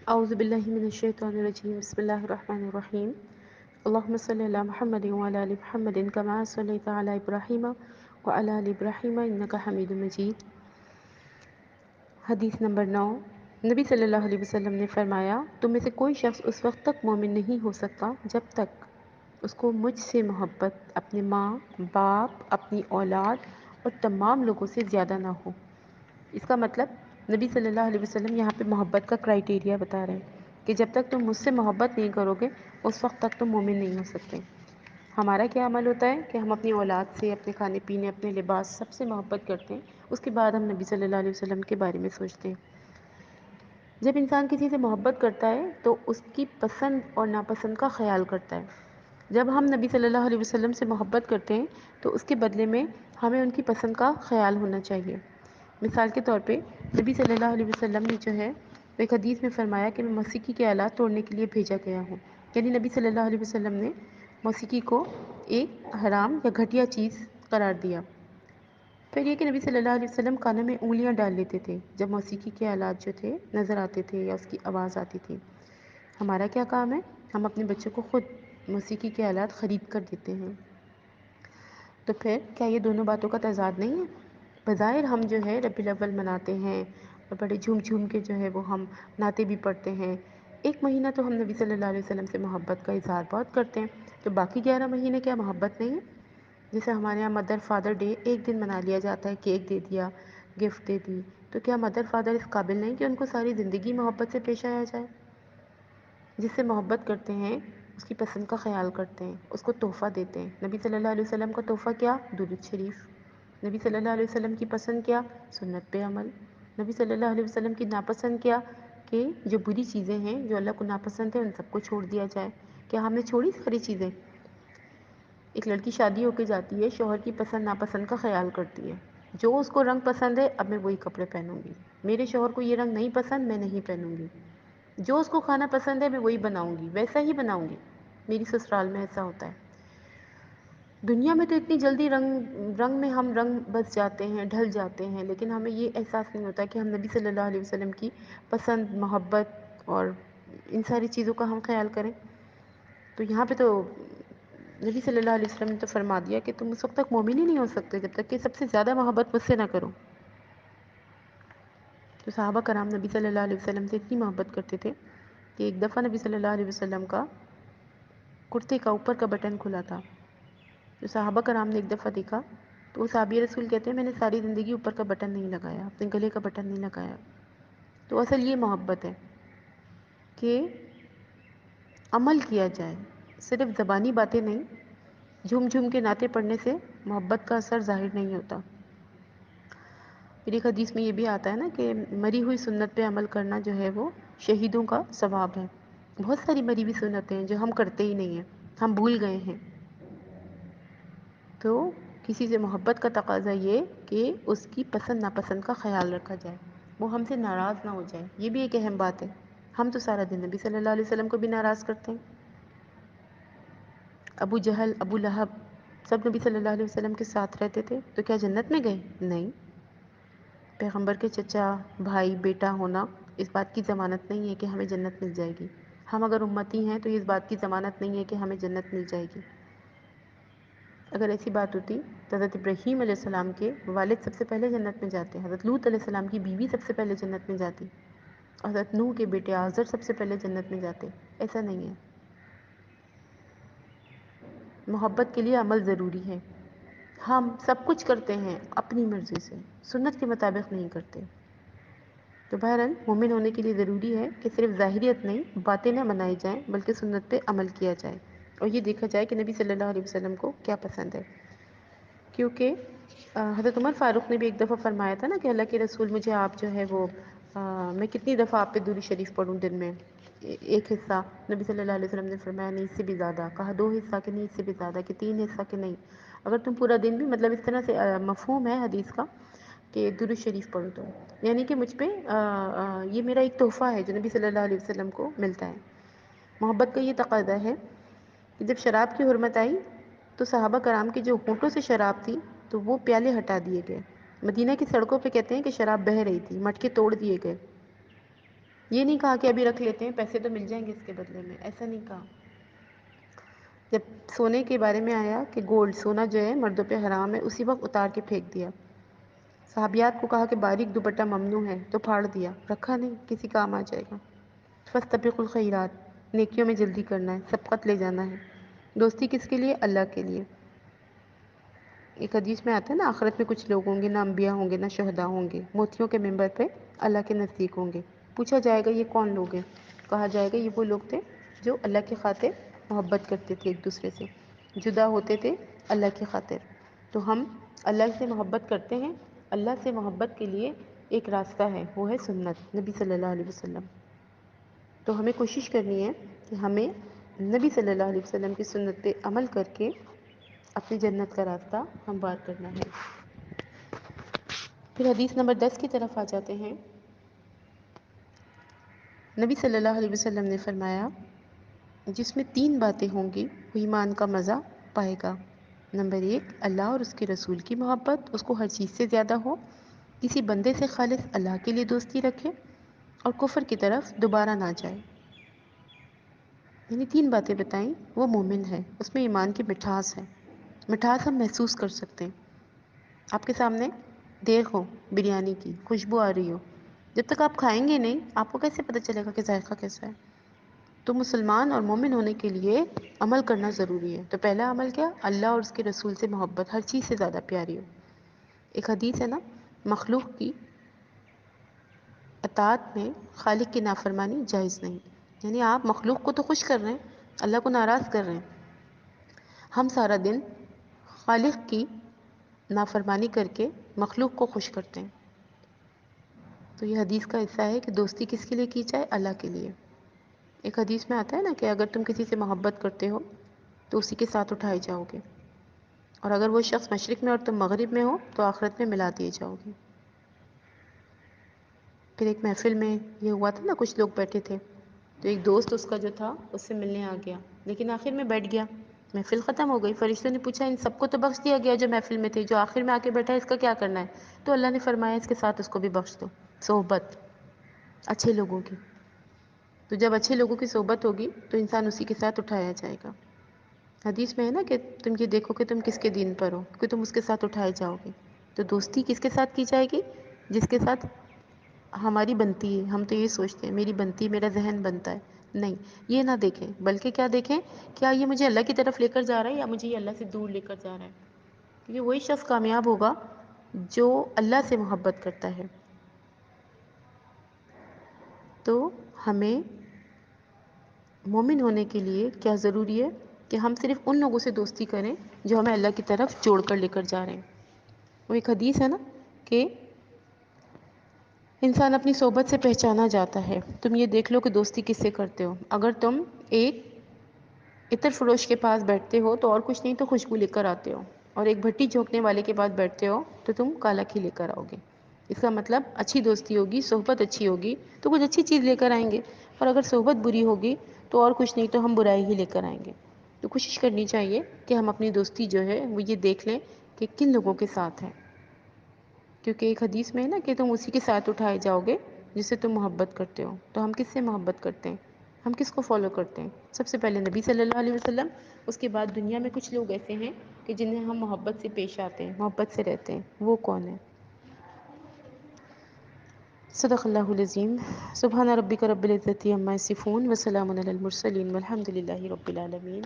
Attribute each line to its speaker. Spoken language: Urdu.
Speaker 1: أعوذ بالله من الشيطان الرجيم بسم الله الرحمن الرحيم اللهم صل على محمد وعلى آل محمد كما صليت على إبراهيم وعلى آل إبراهيم إنك حميد مجيد۔ حدیث نمبر 9، نبی صلی اللہ علیہ وسلم نے فرمایا، تم میں سے کوئی شخص اس وقت تک مومن نہیں ہو سکتا جب تک اس کو مجھ سے محبت اپنے ماں، باپ، اپنی اولاد اور تمام لوگوں سے زیادہ نہ ہو۔ اس کا مطلب نبی صلی اللہ علیہ وسلم یہاں پہ محبت کا کرائیٹیریا بتا رہے ہیں کہ جب تک تم مجھ سے محبت نہیں کرو گے اس وقت تک تم مومن نہیں ہو سکتے۔ ہمارا کیا عمل ہوتا ہے کہ ہم اپنی اولاد سے، اپنے کھانے پینے، اپنے لباس سب سے محبت کرتے ہیں، اس کے بعد ہم نبی صلی اللہ علیہ وسلم کے بارے میں سوچتے ہیں۔ جب انسان کسی سے محبت کرتا ہے تو اس کی پسند اور ناپسند کا خیال کرتا ہے۔ جب ہم نبی صلی اللہ علیہ وسلم سے محبت کرتے ہیں تو اس کے بدلے میں ہمیں ان کی پسند کا خیال ہونا چاہیے۔ مثال کے طور پہ نبی صلی اللہ علیہ وسلم نے جو ہے ایک حدیث میں فرمایا کہ میں موسیقی کے آلات توڑنے کے لیے بھیجا گیا ہوں، یعنی نبی صلی اللہ علیہ وسلم نے موسیقی کو ایک حرام یا گھٹیا چیز قرار دیا۔ پھر یہ کہ نبی صلی اللہ علیہ وسلم کانوں میں انگلیاں ڈال لیتے تھے جب موسیقی کے آلات جو تھے نظر آتے تھے یا اس کی آواز آتی تھی۔ ہمارا کیا کام ہے؟ ہم اپنے بچوں کو خود موسیقی کے آلات خرید کر دیتے ہیں۔ تو پھر کیا یہ دونوں باتوں کا تضاد نہیں ہے؟ بظاہر ہم جو ہے ربیع الاول مناتے ہیں اور بڑے جھوم جھوم کے جو ہے وہ ہم نعتیں بھی پڑھتے ہیں۔ ایک مہینہ تو ہم نبی صلی اللہ علیہ وسلم سے محبت کا اظہار بہت کرتے ہیں، تو باقی 11 مہینے کیا محبت نہیں ہے؟ جیسے ہمارے یہاں مدر فادر ڈے ایک دن منا لیا جاتا ہے، کیک دے دیا، گفٹ دے دی، تو کیا مدر فادر اس قابل نہیں کہ ان کو ساری زندگی محبت سے پیش آیا جائے؟ جس سے محبت کرتے ہیں اس کی پسند کا خیال کرتے ہیں، اس کو تحفہ دیتے ہیں۔ نبی صلی اللہ علیہ وسلم کا تحفہ کیا؟ درود شریف۔ نبی صلی اللہ علیہ وسلم کی پسند کیا؟ سنت پہ عمل۔ نبی صلی اللہ علیہ وسلم کی ناپسند کیا؟ کہ جو بری چیزیں ہیں، جو اللہ کو ناپسند ہے، ان سب کو چھوڑ دیا جائے۔ کیا ہم نے چھوڑی ساری چیزیں؟ ایک لڑکی شادی ہو کے جاتی ہے، شوہر کی پسند ناپسند کا خیال کرتی ہے، جو اس کو رنگ پسند ہے اب میں وہی کپڑے پہنوں گی، میرے شوہر کو یہ رنگ نہیں پسند میں نہیں پہنوں گی، جو اس کو کھانا پسند ہے میں وہی بناؤں گی، ویسا ہی بناؤں گی۔ میری سسرال میں ایسا ہوتا ہے۔ دنیا میں تو اتنی جلدی رنگ میں ہم رنگ بس جاتے ہیں، ڈھل جاتے ہیں، لیکن ہمیں یہ احساس نہیں ہوتا کہ ہم نبی صلی اللہ علیہ وسلم کی پسند، محبت اور ان ساری چیزوں کا ہم خیال کریں۔ تو یہاں پہ تو نبی صلی اللہ علیہ وسلم نے تو فرما دیا کہ تم اس وقت تک مومن ہی نہیں ہو سکتے جب تک کہ سب سے زیادہ محبت مجھ سے نہ کرو۔ تو صحابہ کرام نبی صلی اللہ علیہ وسلم سے اتنی محبت کرتے تھے کہ ایک دفعہ نبی صلی اللہ علیہ وسلم کا کرتے کا اوپر کا بٹن کھلا تھا۔ تو صحابہ کرام نے ایک دفعہ دیکھا تو وہ صحابی رسول کہتے ہیں میں نے ساری زندگی اوپر کا بٹن نہیں لگایا، اپنے گلے کا بٹن نہیں لگایا۔ تو اصل یہ محبت ہے کہ عمل کیا جائے، صرف زبانی باتیں نہیں۔ جھوم جھوم کے نعتیں پڑھنے سے محبت کا اثر ظاہر نہیں ہوتا۔ پھر ایک حدیث میں یہ بھی آتا ہے نا کہ مری ہوئی سنت پہ عمل کرنا جو ہے وہ شہیدوں کا ثواب ہے۔ بہت ساری مری ہوئی سنتیں ہیں جو ہم کرتے ہی نہیں ہیں، ہم بھول گئے ہیں۔ تو کسی سے محبت کا تقاضا یہ کہ اس کی پسند ناپسند کا خیال رکھا جائے، وہ ہم سے ناراض نہ ہو جائے، یہ بھی ایک اہم بات ہے۔ ہم تو سارا دن نبی صلی اللہ علیہ وسلم کو بھی ناراض کرتے ہیں۔ ابو جہل، ابو لہب سب نبی صلی اللہ علیہ وسلم کے ساتھ رہتے تھے، تو کیا جنت میں گئے؟ نہیں۔ پیغمبر کے چچا، بھائی، بیٹا ہونا اس بات کی ضمانت نہیں ہے کہ ہمیں جنت مل جائے گی۔ ہم اگر امتی ہیں تو اس بات کی ضمانت نہیں ہے کہ ہمیں جنت مل جائے گی۔ اگر ایسی بات ہوتی تو حضرت ابراہیم علیہ السلام کے والد سب سے پہلے جنت میں جاتے، حضرت لوط علیہ السلام کی بیوی سب سے پہلے جنت میں جاتی، حضرت نوح کے بیٹے آزر سب سے پہلے جنت میں جاتے۔ ایسا نہیں ہے۔ محبت کے لیے عمل ضروری ہے۔ ہم سب کچھ کرتے ہیں اپنی مرضی سے، سنت کے مطابق نہیں کرتے۔ تو بہرحال مومن ہونے کے لیے ضروری ہے کہ صرف ظاہریت نہیں، باتیں نہ منائی جائیں بلکہ سنت پہ عمل کیا جائے اور یہ دیکھا جائے کہ نبی صلی اللہ علیہ وسلم کو کیا پسند ہے۔ کیونکہ حضرت عمر فاروق نے بھی ایک دفعہ فرمایا تھا نا کہ اللہ کے رسول مجھے آپ جو ہے وہ میں کتنی دفعہ آپ پہ درود شریف پڑھوں دن میں؟ ایک حصہ۔ نبی صلی اللہ علیہ وسلم نے فرمایا نہیں، اس سے بھی زیادہ۔ کہا 2 حصہ کہ نہیں، اس سے بھی زیادہ؟ کہ 3 حصہ کہ نہیں؟ اگر تم پورا دن بھی، مطلب اس طرح سے مفہوم ہے حدیث کا کہ درود شریف پڑھو تو یعنی کہ مجھ پہ یہ میرا ایک تحفہ ہے جو نبی صلی اللہ علیہ وسلم کو ملتا ہے۔ محبت کا یہ تقاضا ہے کہ جب شراب کی حرمت آئی تو صحابہ کرام کی جو ہونٹوں سے شراب تھی تو وہ پیالے ہٹا دیے گئے۔ مدینہ کی سڑکوں پہ کہتے ہیں کہ شراب بہہ رہی تھی، مٹکے توڑ دیے گئے۔ یہ نہیں کہا کہ ابھی رکھ لیتے ہیں، پیسے تو مل جائیں گے اس کے بدلے میں، ایسا نہیں کہا۔ جب سونے کے بارے میں آیا کہ گولڈ سونا جو ہے مردوں پہ حرام ہے، اسی وقت اتار کے پھینک دیا۔ صحابیات کو کہا کہ باریک دوپٹہ ممنوع ہے تو پھاڑ دیا، رکھا نہیں، کسی کام آ جائے گا۔ فاستبقوا الخیرات، نیکیوں میں جلدی کرنا ہے، سبقت لے جانا ہے۔ دوستی کس کے لیے؟ اللہ کے لیے۔ ایک حدیث میں آتا ہے نا، آخرت میں کچھ لوگ ہوں گے، نہ انبیاء ہوں گے، نہ شہداء ہوں گے، موتیوں کے منبر پہ اللہ کے نزدیک ہوں گے۔ پوچھا جائے گا یہ کون لوگ ہیں؟ کہا جائے گا یہ وہ لوگ تھے جو اللہ کی خاطر محبت کرتے تھے، ایک دوسرے سے جدا ہوتے تھے اللہ کی خاطر۔ تو ہم اللہ سے محبت کرتے ہیں۔ اللہ سے محبت کے لیے ایک راستہ ہے، وہ ہے سنت نبی صلی اللہ علیہ وسلم۔ تو ہمیں کوشش کرنی ہے کہ ہمیں نبی صلی اللہ علیہ وسلم کی سنت پہ عمل کر کے اپنی جنت کا راستہ ہموار کرنا ہے۔ پھر حدیث نمبر 10 کی طرف آ جاتے ہیں۔ نبی صلی اللہ علیہ وسلم نے فرمایا، جس میں 3 باتیں ہوں گی وہ ایمان کا مزہ پائے گا۔ نمبر 1، اللہ اور اس کے رسول کی محبت اس کو ہر چیز سے زیادہ ہو، کسی بندے سے خالص اللہ کے لیے دوستی رکھے، اور کفر کی طرف دوبارہ نہ جائے۔ یعنی 3 باتیں بتائیں، وہ مومن ہے، اس میں ایمان کی مٹھاس ہے۔ مٹھاس ہم محسوس کر سکتے ہیں۔ آپ کے سامنے دیگ ہو بریانی کی، خوشبو آ رہی ہو، جب تک آپ کھائیں گے نہیں، آپ کو کیسے پتہ چلے گا کہ ذائقہ کیسا ہے؟ تو مسلمان اور مومن ہونے کے لیے عمل کرنا ضروری ہے۔ تو پہلا عمل کیا؟ اللہ اور اس کے رسول سے محبت، ہر چیز سے زیادہ پیاری ہو۔ ایک حدیث ہے نا، مخلوق کی اطاعت میں خالق کی نافرمانی جائز نہیں۔ یعنی آپ مخلوق کو تو خوش کر رہے ہیں، اللہ کو ناراض کر رہے ہیں۔ ہم سارا دن خالق کی نافرمانی کر کے مخلوق کو خوش کرتے ہیں۔ تو یہ حدیث کا حصہ ہے کہ دوستی کس کے لیے کی جائے؟ اللہ کے لیے۔ ایک حدیث میں آتا ہے نا کہ اگر تم کسی سے محبت کرتے ہو تو اسی کے ساتھ اٹھائے جاؤ گے، اور اگر وہ شخص مشرق میں اور تم مغرب میں ہو تو آخرت میں ملا دیے جاؤ گے۔ پھر ایک محفل میں یہ ہوا تھا نا، کچھ لوگ بیٹھے تھے، تو ایک دوست اس کا جو تھا اس سے ملنے آ گیا، لیکن آخر میں بیٹھ گیا۔ محفل ختم ہو گئی، فرشتوں نے پوچھا ان سب کو تو بخش دیا گیا جو محفل میں تھے، جو آخر میں آ کے بیٹھا ہے اس کا کیا کرنا ہے؟ تو اللہ نے فرمایا اس کے ساتھ اس کو بھی بخش دو۔ صحبت اچھے لوگوں کی، تو جب اچھے لوگوں کی صحبت ہوگی تو انسان اسی کے ساتھ اٹھایا جائے گا۔ حدیث میں ہے نا کہ تم یہ دیکھو کہ تم کس کے دین پر ہو، کہ تم اس کے ساتھ اٹھائے جاؤ گے۔ تو دوستی کس کے ساتھ کی جائے گی؟ جس کے ساتھ ہماری بنتی ہے۔ ہم تو یہ سوچتے ہیں میری بنتی ہے، میرا ذہن بنتا ہے، نہیں، یہ نہ دیکھیں، بلکہ کیا دیکھیں، کیا یہ مجھے اللہ کی طرف لے کر جا رہا ہے یا مجھے یہ اللہ سے دور لے کر جا رہا ہے؟ کیونکہ وہی شخص کامیاب ہوگا جو اللہ سے محبت کرتا ہے۔ تو ہمیں مومن ہونے کے لیے کیا ضروری ہے کہ ہم صرف ان لوگوں سے دوستی کریں جو ہمیں اللہ کی طرف جوڑ کر لے کر جا رہے ہیں۔ وہ ایک حدیث ہے نا کہ انسان اپنی صحبت سے پہچانا جاتا ہے۔ تم یہ دیکھ لو کہ دوستی کس سے کرتے ہو۔ اگر تم ایک عطر فروش کے پاس بیٹھتے ہو تو اور کچھ نہیں تو خوشبو لے کر آتے ہو، اور ایک بھٹی جھونکنے والے کے پاس بیٹھتے ہو تو تم کالا کھی لے کر آؤ گے۔ اس کا مطلب اچھی دوستی ہوگی، صحبت اچھی ہوگی تو کچھ اچھی چیز لے کر آئیں گے، اور اگر صحبت بری ہوگی تو اور کچھ نہیں تو ہم برائی ہی لے کر آئیں گے۔ تو کوشش کرنی چاہیے کہ ہم اپنی دوستی جو ہے وہ یہ دیکھ لیں کہ کن لوگوں کے ساتھ ہیں، کیونکہ ایک حدیث میں ہے نا کہ تم اسی کے ساتھ اٹھائے جاؤ گے جس سے تم محبت کرتے ہو۔ تو ہم کس سے محبت کرتے ہیں؟ ہم کس کو فالو کرتے ہیں؟ سب سے پہلے نبی صلی اللہ علیہ وسلم، اس کے بعد دنیا میں کچھ لوگ ایسے ہیں کہ جنہیں ہم محبت سے پیش آتے ہیں، محبت سے رہتے ہیں، وہ کون ہیں؟ صدق اللہ العظیم۔ سبحان ربک رب العزۃ عما یصفون وسلام علی المرسلین والحمد للہ رب العالمین۔